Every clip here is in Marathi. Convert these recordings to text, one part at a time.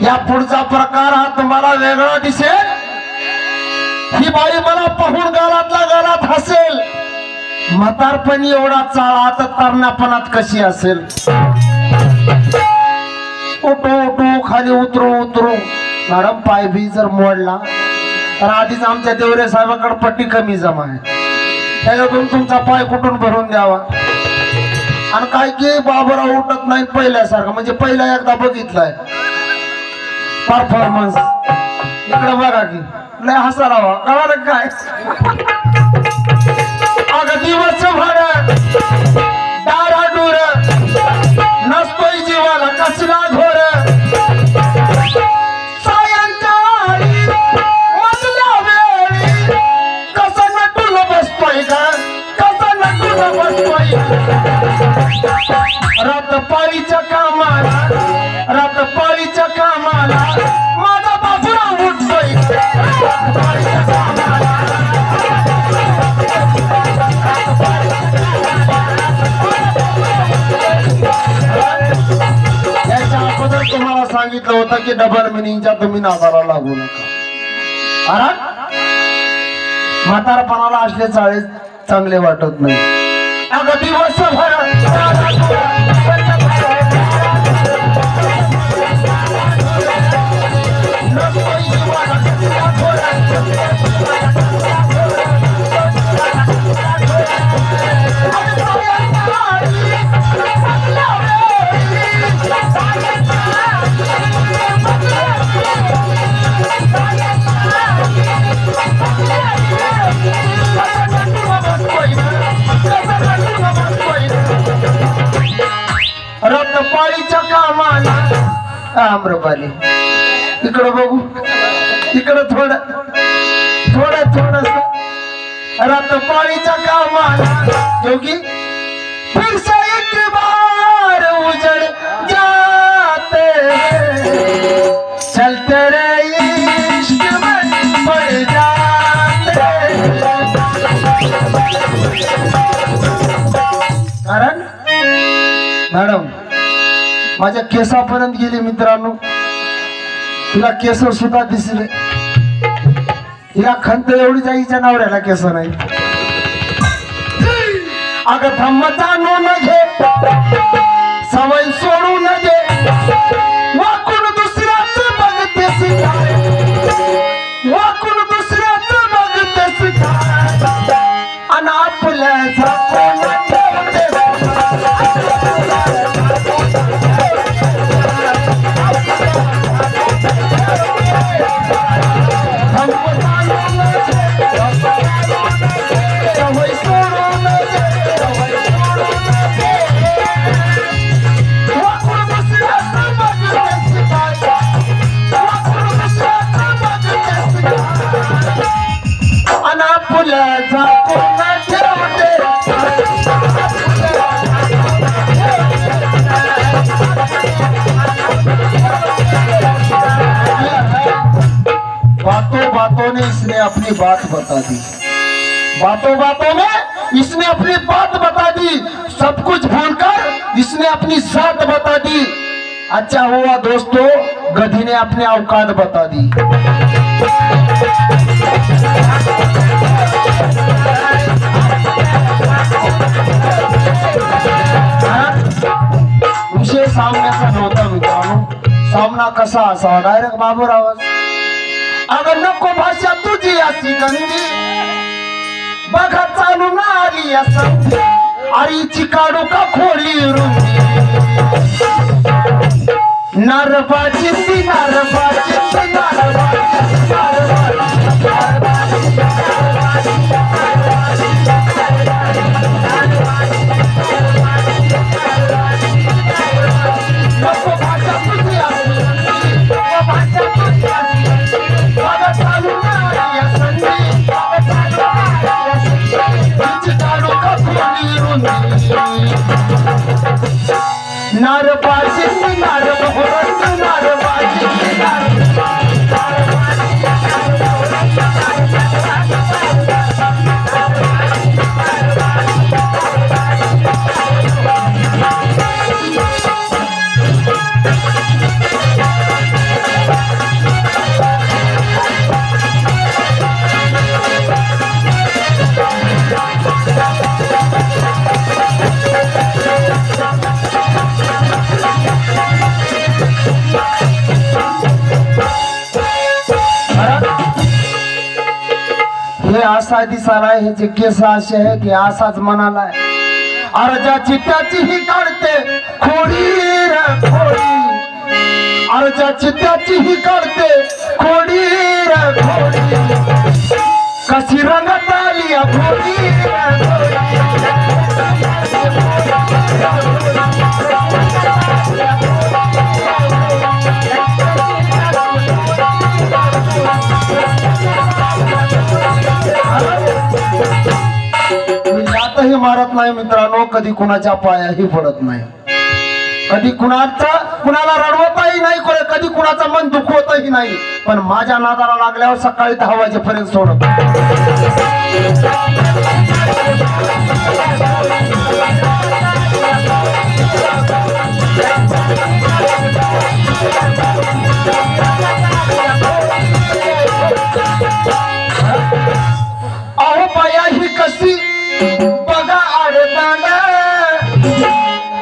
या पुढचा प्रकार हा तुम्हाला वेगळा दिसेल। ही बाई मला पाहून गालातला गालात हसेल, म्हातारपणी एवढा चाळा तर तरुणापणात कशी असेल। उठू उठू खाली उतरू उतरू मॅडम पाय बी जर मोडला तर आधीच आमच्या देवरे साहेबाकडे पट्टी कमी जमा आहे, त्याच्यातून तुमचा पाय कुठून भरून द्यावा। आणि काय की बाबूराव उठत नाही पहिल्यासारखं, म्हणजे पहिला एकदा बघितलाय परफॉर्मन्स। इकडे बघा की लय हसारावा कळालं काय। अगं दिवस भर डाराडूर नसतोय जीवाला कसला घोर, सायंकाळी मधल्या वेळी कसा नटून बसतोय का, कसा नटून बसतोय। रातपाळीच्या कामाला रातपाळीच्या कामाला माझा बाबूराव उठतोय। याच्या अगोदर तुम्हाला सांगितलं होतं की डबल मिनिंगच्या तुम्ही नादाला लागू नका। अरे म्हातारपणाला असले चाळे चांगले वाटत नाही। अगं दिवसभर रत्नपाळीच्या कामाला आम्रपाली इकडं बघू, इकडं थोडं थोडं थोडस रत्नपाळीच्या कामाला योगी फिर से एक बार उजड़ जाते चलते रे इश्क में पड़ जाते। कारण मॅडम माझ्या केसापर्यंत गेली मित्रांनो, तिला केस सुद्धा दिसले, तिला खंत एवढी जाईच्या नवऱ्याला केस नाही। अगं धम्म जाणू न घे सवय सोडू न घे, वाकून दुसऱ्याच बघतेस काय, वाकून दुसऱ्याच बघतेस काय, आणि आपल्याचा कोण ठेवते। बातों बातों में इसने अपनी बात बता दी, बातों बातों में इसने अपनी बात बता दी, सब कुछ भूलकर इसने अपनी जात बता दी। अच्छा हुआ दोस्तों गधी ने अपनी औकात बता दी। विषय सामन्याचा नव्हता मित्रांनो, सामना कसा असावा डायरेक्ट बाबूराव। अगर नको भाषा तुझी अशी गंदी बघा चालू ना आली असं आईची काढू का खोली रुंदी, नारबाची ती नारबाची ती नको भाषा तुझी अशी भाषा तुझी अशी बघा चालू ना आली असं काढू का खोली रुंदी, नारबाची ती नारबाची नारबाची असा दिसालाय, ह्याचे केस असे आहे की असाच म्हणालाय. अर्जाची त्याची ही काढते खोडी रे खोडी, अर्जाची त्याची ही काढते खोडी रे खोडी, कशी रंगात आली या खोडी रे खोडी. मी मारत नाही मित्रांनो, कधी कुणाच्या पायाही पडत नाही, कधी कुणाला रडवतही नाही, कधी कुणाचं मन दुखवतही नाही, पण माझ्या नादाला लागल्यावर सकाळी 10 वाजेपर्यंत सोडत. अहो बाया ही कशी बघा आडदांड,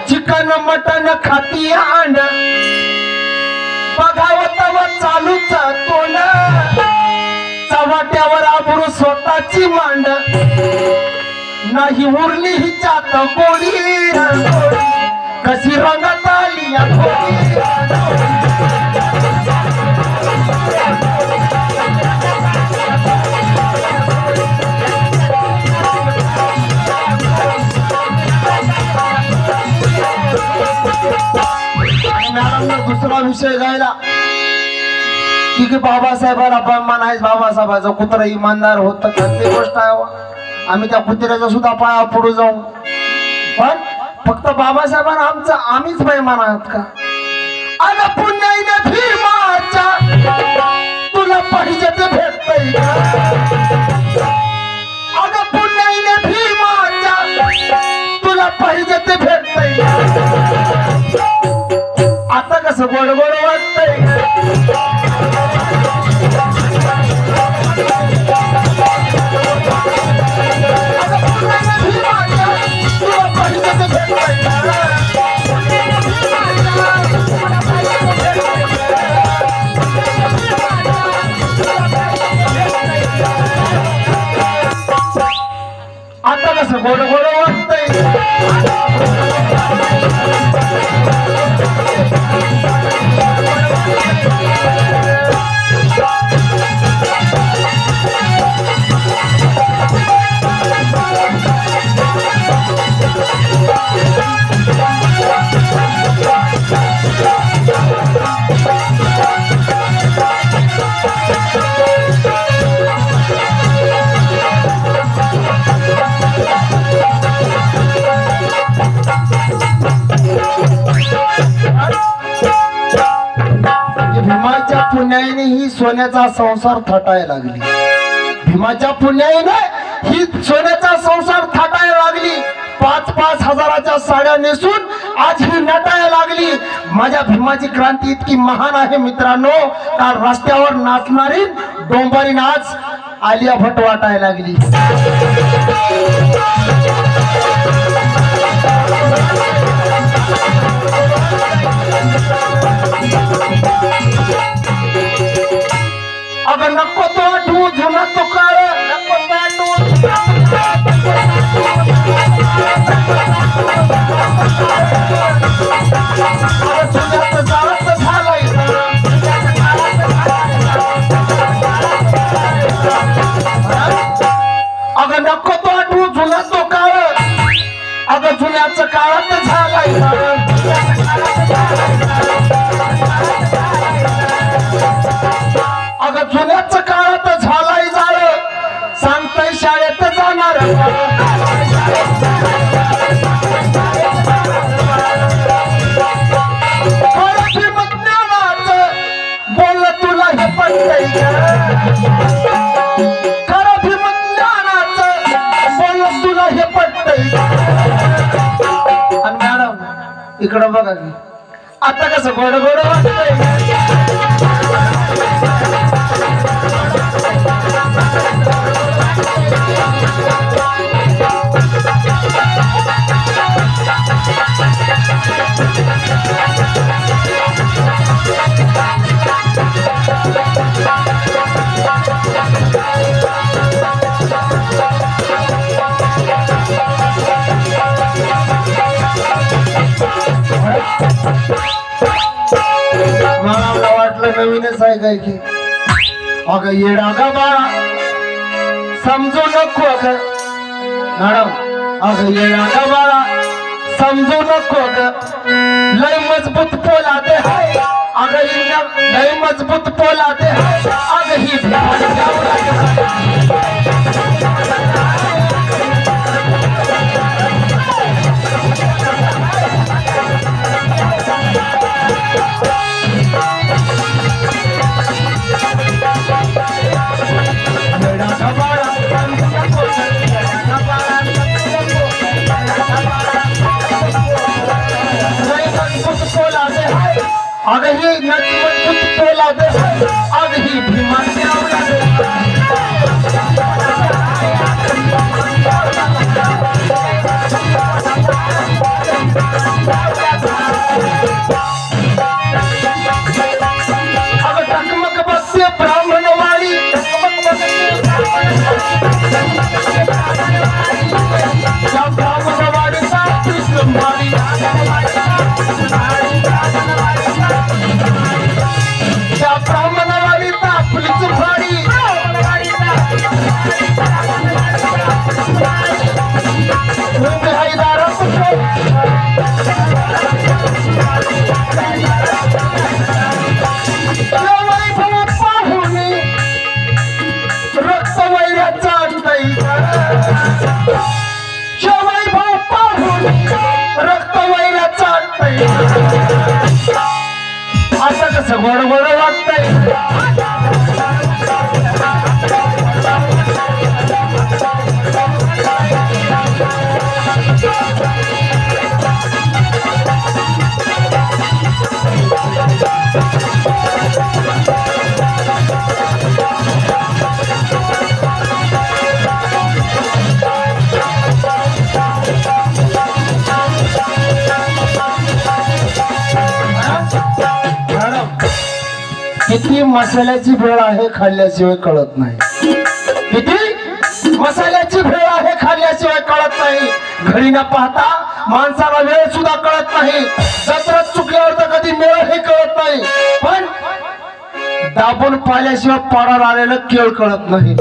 चिकन मटन खाती अंड, बघावं चालूच तोंड, चव्हाट्यावर आबरू स्वतःची मांड, नाही उरली ही चात गोडी, कशी रंगात आली या गोडी. दुसरा विषय गायला की बाबासाहेबाला अपमान आहे, बाबासाहेबाचा कुत्रा इमानदार होत, खरी गोष्ट आहे. आम्ही त्या कुत्र्याचा सुद्धा पाया पुढे जाऊ, पण फक्त बाबासाहेबांना आम्हीच बेईमान आहात का? अगं पुण्याईने भीमाच्या तुला पाहिजे ते भेटतंय का? अगं पुण्याईने भीमाच्या तुला पाहिजे ते भेटतंय का? आता कसं गोड गोड वाटतंय. आता कसं गोड गोड वाटतंय. भीमाच्या पुण्याईने ही सोन्याचा संसार थाटायला लागली. भीमाच्या पुण्याईने ही सोन्याचा संसार थाटायला लागली. 5-5 हजाराच्या साड्या नेसून आज ही नटायला लागली. माझ्या भीमाची क्रांती इतकी महान आहे मित्रांनो, काल रस्त्यावर नाचणारी डोंबारी नाच आलिया भट वाटायला लागली. अगं नको तो आठवू जुना तो काळ, नको तो आठवू झालाय. अगं नको तो आठवू जुना तो काळ, अगं जुन्याच काळात झालाय. अगं जुन्याच काळात झालाय जाळ, सांगताय शाळेत जाणार. बोल तुला हे पटतंय खरं भीमज्ञानाचं, बोल तुला हे पटतंय. आणि मॅडम इकडं बघा, आता कसं गोड गोड वाटतंय. नवीनच आहे काय की अगं येडा ग बाळा समजू नको ग मॅडम अगं येडा ग बाळा समजू नको ग लय मजबूत पोलादे हाय अगं इंडिया लय मजबूत पोलादे हाय अगं ही अगं ही मजबूत पोलादे हाय अगं ही भीमाची औलादे अगं टकमक बसते ब्राह्मणवाडी त्या ब्राह्मणवाडीचा कृष्णवाडी त्या ब्राह्मणवाडीचा आपलीच फाडी रक्तवैराचा भाऊ पाहून रक्तवैराचा आता कसं गोड गोड वाटतंय किती मसाल्याची भेळ आहे खाल्ल्याशिवाय कळत नाही किती मसाल्याची भेळ आहे खाल्ल्याशिवाय कळत नाही घरी न पाहता माणसाला वेळ सुद्धा कळत नाही जत्रात चुकल्यावर तर कधी मेळ हे कळत नाही पण दाबून पाल्याशिवाय पाडाला आलेलं केळ कळत नाही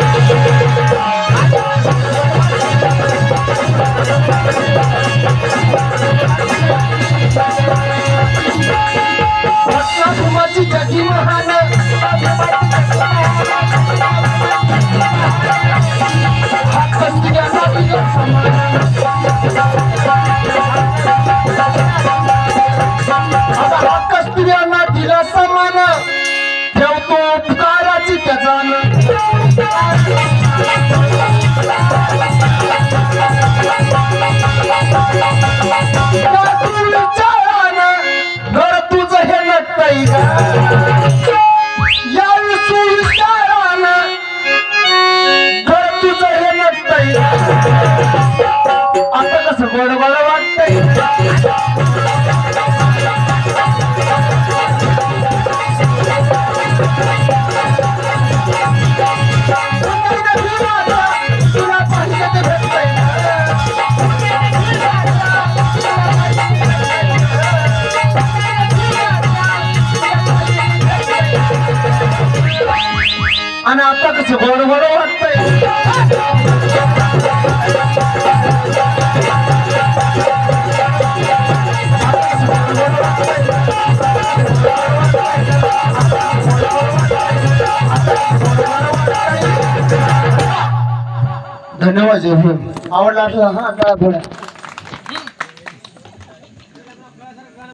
रत्नाभूमाची जगी महान कस्तुऱ्यांना दिला समान ठेवतो उपकाराची त्याजान घर तुझं हे नटतंय या विचारान घर तुझं हे नटतंय आता कसं गोड गोड वाटतंय आणि आता कसं गोड गोड वाटतंय धन्यवाद. आवडला असला हा